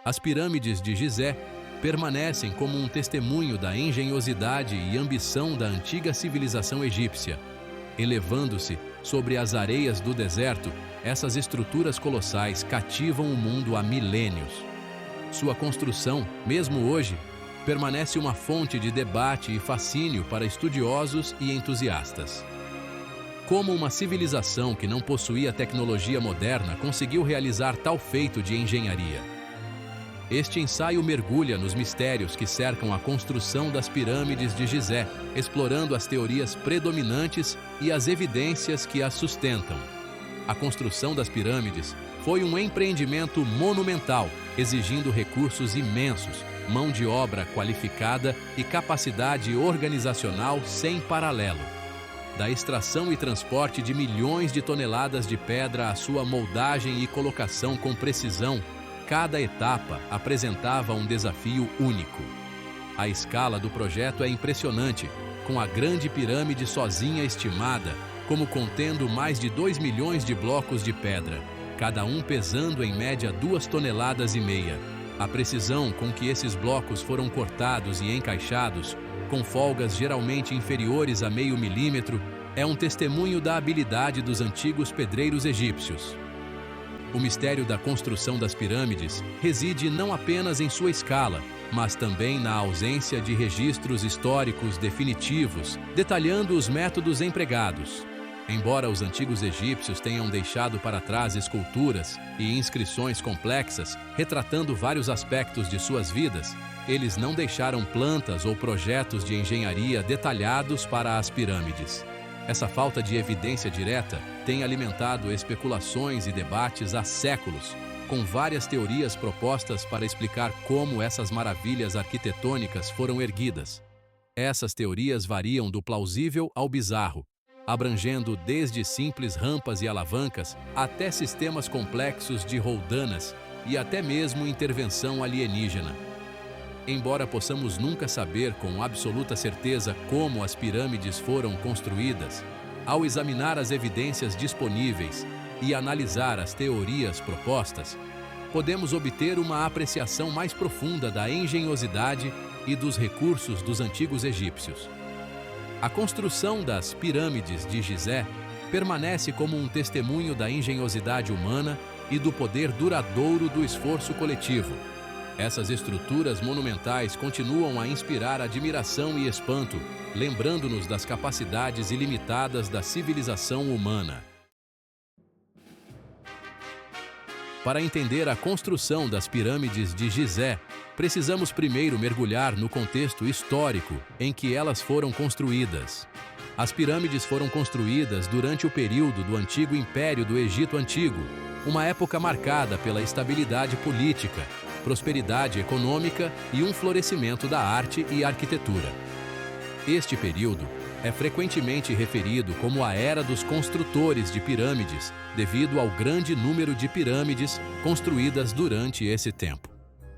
As pirâmides de Gizé permanecem como um testemunho da engenhosidade e ambição da antiga civilização egípcia. Elevando-se sobre as areias do deserto, essas estruturas colossais cativam o mundo há milênios. Sua construção, mesmo hoje, permanece uma fonte de debate e fascínio para estudiosos e entusiastas. Como uma civilização que não possuía tecnologia moderna conseguiu realizar tal feito de engenharia? Este ensaio mergulha nos mistérios que cercam a construção das pirâmides de Gizé, explorando as teorias predominantes e as evidências que as sustentam. A construção das pirâmides foi um empreendimento monumental, exigindo recursos imensos, mão de obra qualificada e capacidade organizacional sem paralelo. Da extração e transporte de milhões de toneladas de pedra à sua moldagem e colocação com precisão, cada etapa apresentava um desafio único. A escala do projeto é impressionante, com a Grande Pirâmide sozinha estimada como contendo mais de 2 milhões de blocos de pedra, cada um pesando em média 2,5 toneladas. A precisão com que esses blocos foram cortados e encaixados, com folgas geralmente inferiores a meio milímetro, é um testemunho da habilidade dos antigos pedreiros egípcios. O mistério da construção das pirâmides reside não apenas em sua escala, mas também na ausência de registros históricos definitivos, detalhando os métodos empregados. Embora os antigos egípcios tenham deixado para trás esculturas e inscrições complexas, retratando vários aspectos de suas vidas, eles não deixaram plantas ou projetos de engenharia detalhados para as pirâmides. Essa falta de evidência direta tem alimentado especulações e debates há séculos, com várias teorias propostas para explicar como essas maravilhas arquitetônicas foram erguidas. Essas teorias variam do plausível ao bizarro, abrangendo desde simples rampas e alavancas até sistemas complexos de roldanas e até mesmo intervenção alienígena. Embora possamos nunca saber com absoluta certeza como as pirâmides foram construídas, ao examinar as evidências disponíveis e analisar as teorias propostas, podemos obter uma apreciação mais profunda da engenhosidade e dos recursos dos antigos egípcios. A construção das pirâmides de Gizé permanece como um testemunho da engenhosidade humana e do poder duradouro do esforço coletivo. Essas estruturas monumentais continuam a inspirar admiração e espanto, lembrando-nos das capacidades ilimitadas da civilização humana. Para entender a construção das pirâmides de Gizé, precisamos primeiro mergulhar no contexto histórico em que elas foram construídas. As pirâmides foram construídas durante o período do Antigo Império do Egito Antigo, uma época marcada pela estabilidade política, prosperidade econômica e um florescimento da arte e arquitetura. Este período é frequentemente referido como a Era dos Construtores de Pirâmides, devido ao grande número de pirâmides construídas durante esse tempo.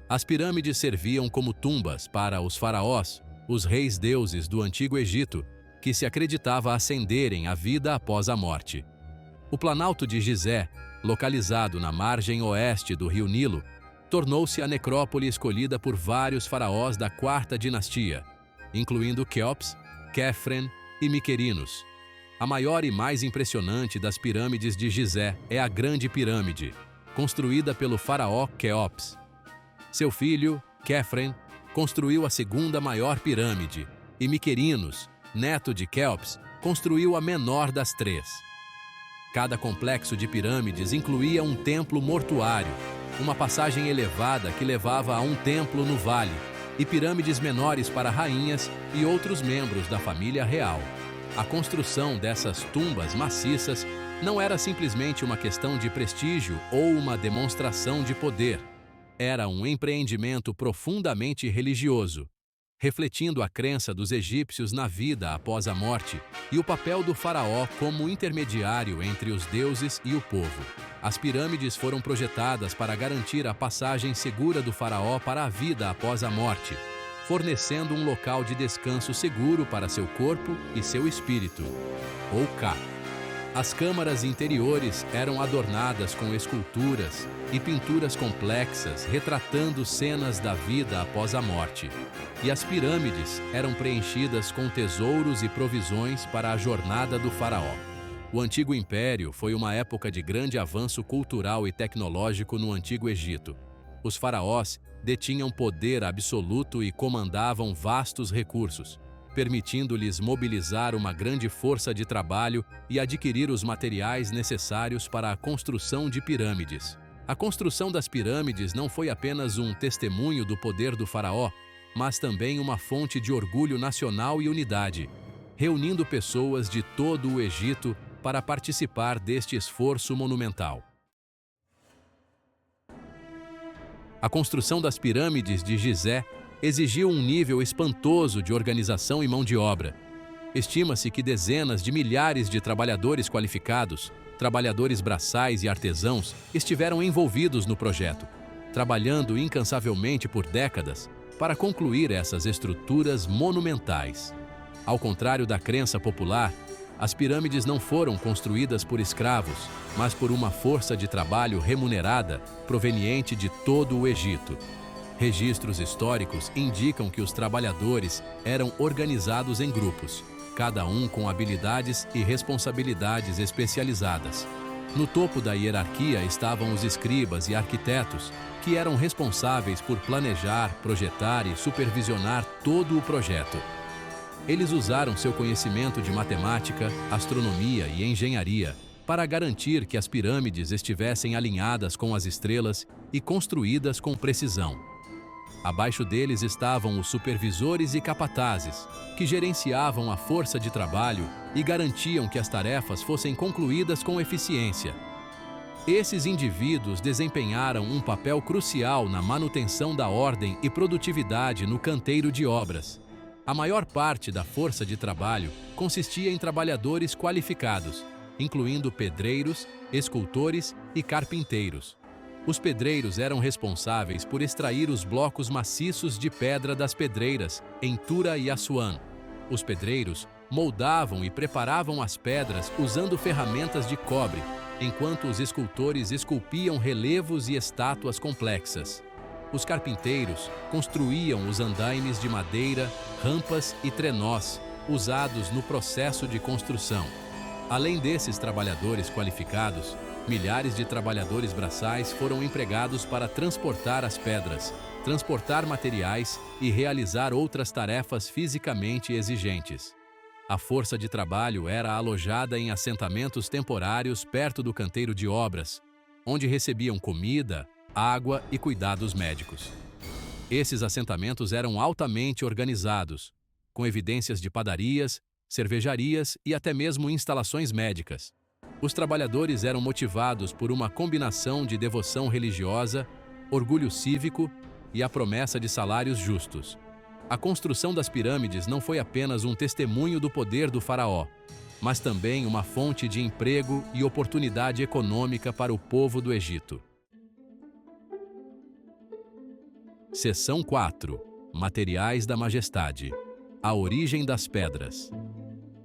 As pirâmides serviam como tumbas para os faraós, os reis-deuses do Antigo Egito, que se acreditava ascenderem à vida após a morte. O Planalto de Gizé, localizado na margem oeste do rio Nilo, tornou-se a necrópole escolhida por vários faraós da Quarta Dinastia, incluindo Quéops, Quéfren e Miquerinos. A maior e mais impressionante das pirâmides de Gizé é a Grande Pirâmide, construída pelo faraó Quéops. Seu filho, Quéfren, construiu a segunda maior pirâmide, e Miquerinos, neto de Quéops, construiu a menor das três. Cada complexo de pirâmides incluía um templo mortuário, uma passagem elevada que levava a um templo no vale, e pirâmides menores para rainhas e outros membros da família real. A construção dessas tumbas maciças não era simplesmente uma questão de prestígio ou uma demonstração de poder. Era um empreendimento profundamente religioso, refletindo a crença dos egípcios na vida após a morte e o papel do faraó como intermediário entre os deuses e o povo. As pirâmides foram projetadas para garantir a passagem segura do faraó para a vida após a morte, fornecendo um local de descanso seguro para seu corpo e seu espírito, ou Ka. As câmaras interiores eram adornadas com esculturas e pinturas complexas retratando cenas da vida após a morte. E as pirâmides eram preenchidas com tesouros e provisões para a jornada do faraó. O Antigo Império foi uma época de grande avanço cultural e tecnológico no Antigo Egito. Os faraós detinham poder absoluto e comandavam vastos recursos, permitindo-lhes mobilizar uma grande força de trabalho e adquirir os materiais necessários para a construção de pirâmides. A construção das pirâmides não foi apenas um testemunho do poder do faraó, mas também uma fonte de orgulho nacional e unidade, reunindo pessoas de todo o Egito para participar deste esforço monumental. A construção das pirâmides de Gizé exigiu um nível espantoso de organização e mão de obra. Estima-se que dezenas de milhares de trabalhadores qualificados, trabalhadores braçais e artesãos estiveram envolvidos no projeto, trabalhando incansavelmente por décadas para concluir essas estruturas monumentais. Ao contrário da crença popular, as pirâmides não foram construídas por escravos, mas por uma força de trabalho remunerada proveniente de todo o Egito. Registros históricos indicam que os trabalhadores eram organizados em grupos, cada um com habilidades e responsabilidades especializadas. No topo da hierarquia estavam os escribas e arquitetos, que eram responsáveis por planejar, projetar e supervisionar todo o projeto. Eles usaram seu conhecimento de matemática, astronomia e engenharia para garantir que as pirâmides estivessem alinhadas com as estrelas e construídas com precisão. Abaixo deles estavam os supervisores e capatazes, que gerenciavam a força de trabalho e garantiam que as tarefas fossem concluídas com eficiência. Esses indivíduos desempenharam um papel crucial na manutenção da ordem e produtividade no canteiro de obras. A maior parte da força de trabalho consistia em trabalhadores qualificados, incluindo pedreiros, escultores e carpinteiros. Os pedreiros eram responsáveis por extrair os blocos maciços de pedra das pedreiras em Tura e Assuã. Os pedreiros moldavam e preparavam as pedras usando ferramentas de cobre, enquanto os escultores esculpiam relevos e estátuas complexas. Os carpinteiros construíam os andaimes de madeira, rampas e trenós, usados no processo de construção. Além desses trabalhadores qualificados, milhares de trabalhadores braçais foram empregados para transportar as pedras, transportar materiais e realizar outras tarefas fisicamente exigentes. A força de trabalho era alojada em assentamentos temporários perto do canteiro de obras, onde recebiam comida, água e cuidados médicos. Esses assentamentos eram altamente organizados, com evidências de padarias, cervejarias e até mesmo instalações médicas. Os trabalhadores eram motivados por uma combinação de devoção religiosa, orgulho cívico e a promessa de salários justos. A construção das pirâmides não foi apenas um testemunho do poder do faraó, mas também uma fonte de emprego e oportunidade econômica para o povo do Egito. Seção 4. Materiais da Majestade. A origem das pedras.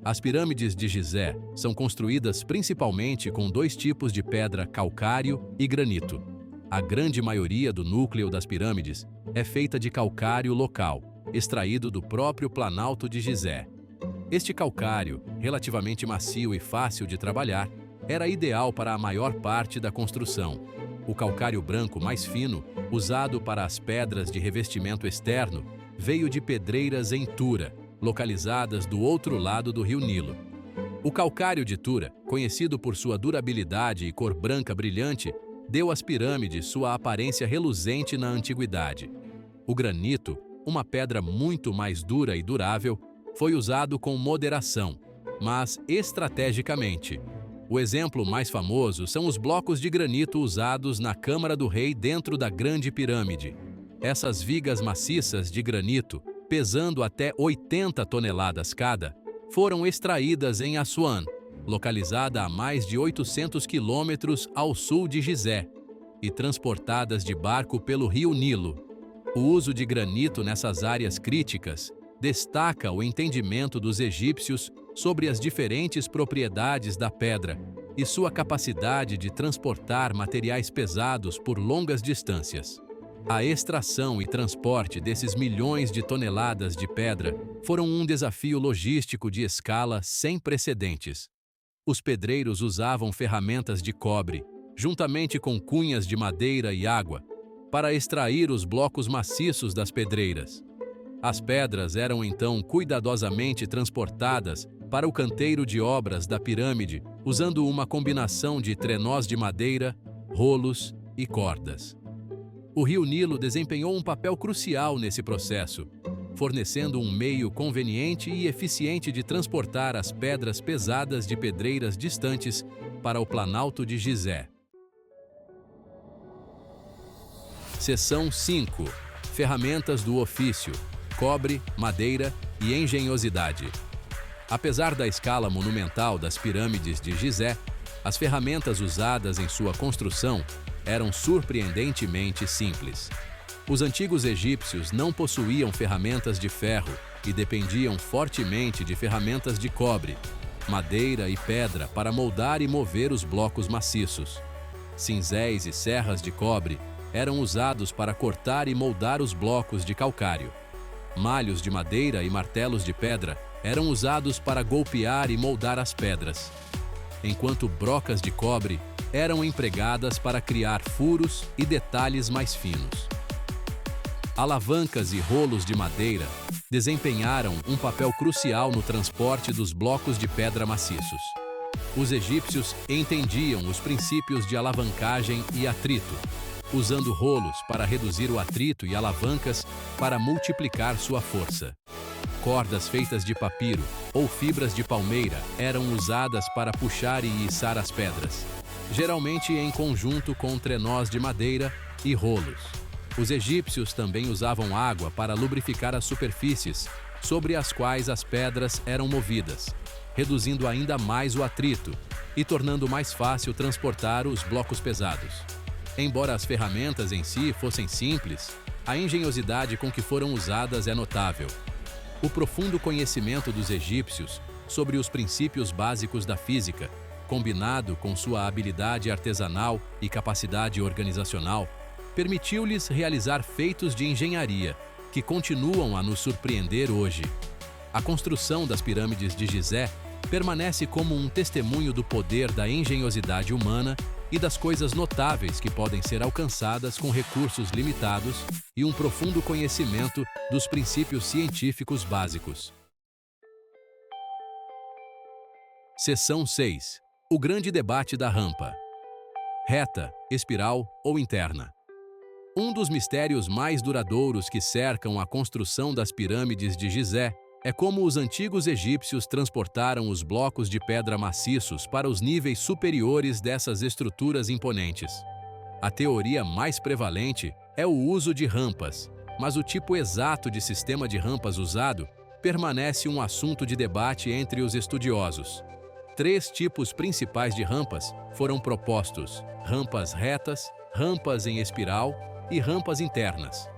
As pirâmides de Gizé são construídas principalmente com dois tipos de pedra, calcário e granito. A grande maioria do núcleo das pirâmides é feita de calcário local, extraído do próprio Planalto de Gizé. Este calcário, relativamente macio e fácil de trabalhar, era ideal para a maior parte da construção. O calcário branco mais fino, usado para as pedras de revestimento externo, veio de pedreiras em Tura, localizadas do outro lado do rio Nilo. O calcário de Tura, conhecido por sua durabilidade e cor branca brilhante, deu às pirâmides sua aparência reluzente na antiguidade. O granito, uma pedra muito mais dura e durável, foi usado com moderação, mas estrategicamente. O exemplo mais famoso são os blocos de granito usados na Câmara do Rei dentro da Grande Pirâmide. Essas vigas maciças de granito, pesando até 80 toneladas cada, foram extraídas em Assuã, localizada a mais de 800 quilômetros ao sul de Gizé, e transportadas de barco pelo rio Nilo. O uso de granito nessas áreas críticas destaca o entendimento dos egípcios sobre as diferentes propriedades da pedra e sua capacidade de transportar materiais pesados por longas distâncias. A extração e transporte desses milhões de toneladas de pedra foram um desafio logístico de escala sem precedentes. Os pedreiros usavam ferramentas de cobre, juntamente com cunhas de madeira e água, para extrair os blocos maciços das pedreiras. As pedras eram então cuidadosamente transportadas para o canteiro de obras da pirâmide, usando uma combinação de trenós de madeira, rolos e cordas. O rio Nilo desempenhou um papel crucial nesse processo, fornecendo um meio conveniente e eficiente de transportar as pedras pesadas de pedreiras distantes para o Planalto de Gizé. Seção 5. Ferramentas do ofício: cobre, madeira e engenhosidade. Apesar da escala monumental das pirâmides de Gizé, as ferramentas usadas em sua construção eram surpreendentemente simples. Os antigos egípcios não possuíam ferramentas de ferro e dependiam fortemente de ferramentas de cobre, madeira e pedra para moldar e mover os blocos maciços. Cinzéis e serras de cobre eram usados para cortar e moldar os blocos de calcário. Malhos de madeira e martelos de pedra eram usados para golpear e moldar as pedras, enquanto brocas de cobre eram empregadas para criar furos e detalhes mais finos. Alavancas e rolos de madeira desempenharam um papel crucial no transporte dos blocos de pedra maciços. Os egípcios entendiam os princípios de alavancagem e atrito, usando rolos para reduzir o atrito e alavancas para multiplicar sua força. Cordas feitas de papiro ou fibras de palmeira eram usadas para puxar e içar as pedras, geralmente em conjunto com trenós de madeira e rolos. Os egípcios também usavam água para lubrificar as superfícies sobre as quais as pedras eram movidas, reduzindo ainda mais o atrito e tornando mais fácil transportar os blocos pesados. Embora as ferramentas em si fossem simples, a engenhosidade com que foram usadas é notável. O profundo conhecimento dos egípcios sobre os princípios básicos da física, combinado com sua habilidade artesanal e capacidade organizacional, permitiu-lhes realizar feitos de engenharia que continuam a nos surpreender hoje. A construção das pirâmides de Gizé permanece como um testemunho do poder da engenhosidade humana e das coisas notáveis que podem ser alcançadas com recursos limitados e um profundo conhecimento dos princípios científicos básicos. Seção 6. O grande debate da rampa. Reta, espiral ou interna. Um dos mistérios mais duradouros que cercam a construção das pirâmides de Gizé é como os antigos egípcios transportaram os blocos de pedra maciços para os níveis superiores dessas estruturas imponentes. A teoria mais prevalente é o uso de rampas, mas o tipo exato de sistema de rampas usado permanece um assunto de debate entre os estudiosos. 3 tipos principais de rampas foram propostos: rampas retas, rampas em espiral e rampas internas.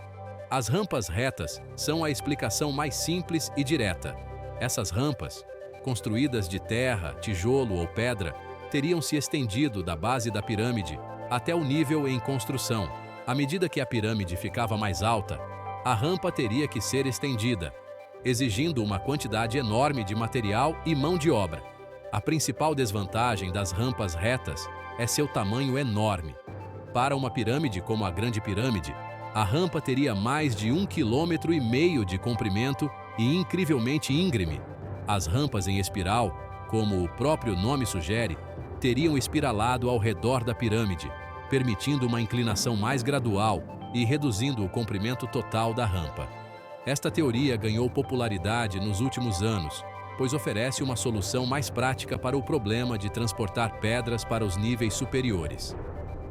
As rampas retas são a explicação mais simples e direta. Essas rampas, construídas de terra, tijolo ou pedra, teriam se estendido da base da pirâmide até o nível em construção. À medida que a pirâmide ficava mais alta, a rampa teria que ser estendida, exigindo uma quantidade enorme de material e mão de obra. A principal desvantagem das rampas retas é seu tamanho enorme. Para uma pirâmide como a Grande Pirâmide, a rampa teria mais de 1,5 km de comprimento e incrivelmente íngreme. As rampas em espiral, como o próprio nome sugere, teriam espiralado ao redor da pirâmide, permitindo uma inclinação mais gradual e reduzindo o comprimento total da rampa. Esta teoria ganhou popularidade nos últimos anos, pois oferece uma solução mais prática para o problema de transportar pedras para os níveis superiores.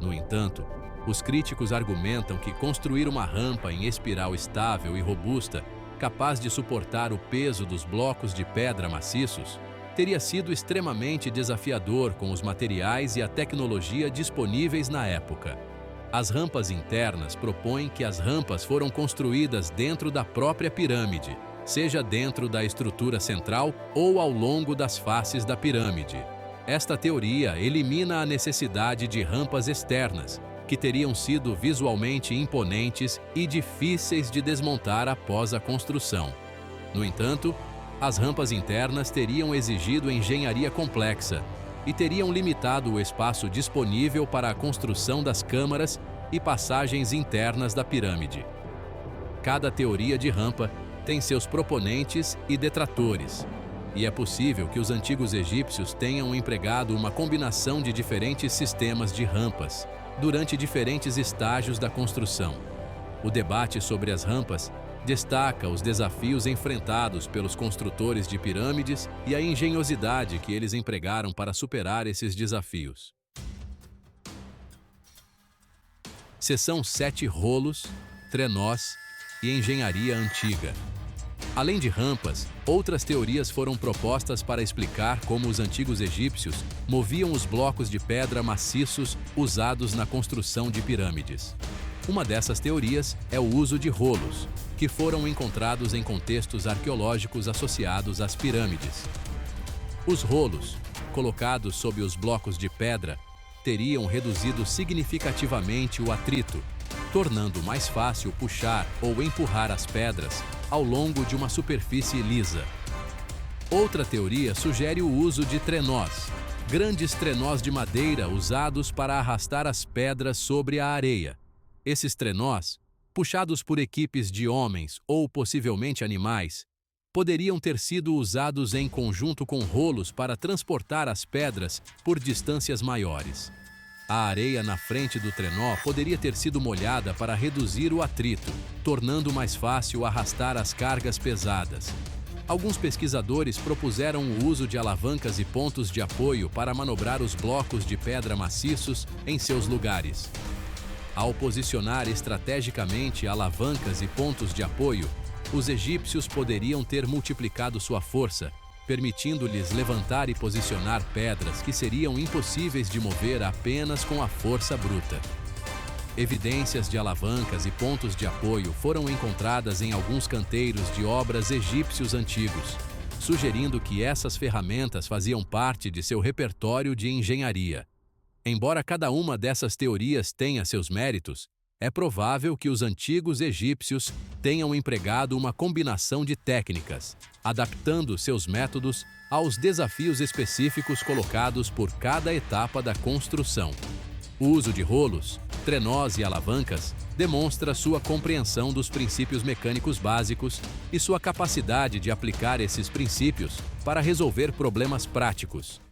No entanto, os críticos argumentam que construir uma rampa em espiral estável e robusta, capaz de suportar o peso dos blocos de pedra maciços, teria sido extremamente desafiador com os materiais e a tecnologia disponíveis na época. As rampas internas propõem que as rampas foram construídas dentro da própria pirâmide, seja dentro da estrutura central ou ao longo das faces da pirâmide. Esta teoria elimina a necessidade de rampas externas, que teriam sido visualmente imponentes e difíceis de desmontar após a construção. No entanto, as rampas internas teriam exigido engenharia complexa e teriam limitado o espaço disponível para a construção das câmaras e passagens internas da pirâmide. Cada teoria de rampa tem seus proponentes e detratores, e é possível que os antigos egípcios tenham empregado uma combinação de diferentes sistemas de rampas durante diferentes estágios da construção. O debate sobre as rampas destaca os desafios enfrentados pelos construtores de pirâmides e a engenhosidade que eles empregaram para superar esses desafios. Seção 7: Rolos, trenós e engenharia antiga. Além de rampas, outras teorias foram propostas para explicar como os antigos egípcios moviam os blocos de pedra maciços usados na construção de pirâmides. Uma dessas teorias é o uso de rolos, que foram encontrados em contextos arqueológicos associados às pirâmides. Os rolos, colocados sob os blocos de pedra, teriam reduzido significativamente o atrito, tornando mais fácil puxar ou empurrar as pedras ao longo de uma superfície lisa. Outra teoria sugere o uso de trenós, grandes trenós de madeira usados para arrastar as pedras sobre a areia. Esses trenós, puxados por equipes de homens ou possivelmente animais, poderiam ter sido usados em conjunto com rolos para transportar as pedras por distâncias maiores. A areia na frente do trenó poderia ter sido molhada para reduzir o atrito, tornando mais fácil arrastar as cargas pesadas. Alguns pesquisadores propuseram o uso de alavancas e pontos de apoio para manobrar os blocos de pedra maciços em seus lugares. Ao posicionar estrategicamente alavancas e pontos de apoio, os egípcios poderiam ter multiplicado sua força, permitindo-lhes levantar e posicionar pedras que seriam impossíveis de mover apenas com a força bruta. Evidências de alavancas e pontos de apoio foram encontradas em alguns canteiros de obras egípcios antigos, sugerindo que essas ferramentas faziam parte de seu repertório de engenharia. Embora cada uma dessas teorias tenha seus méritos, é provável que os antigos egípcios tenham empregado uma combinação de técnicas, adaptando seus métodos aos desafios específicos colocados por cada etapa da construção. O uso de rolos, trenós e alavancas demonstra sua compreensão dos princípios mecânicos básicos e sua capacidade de aplicar esses princípios para resolver problemas práticos.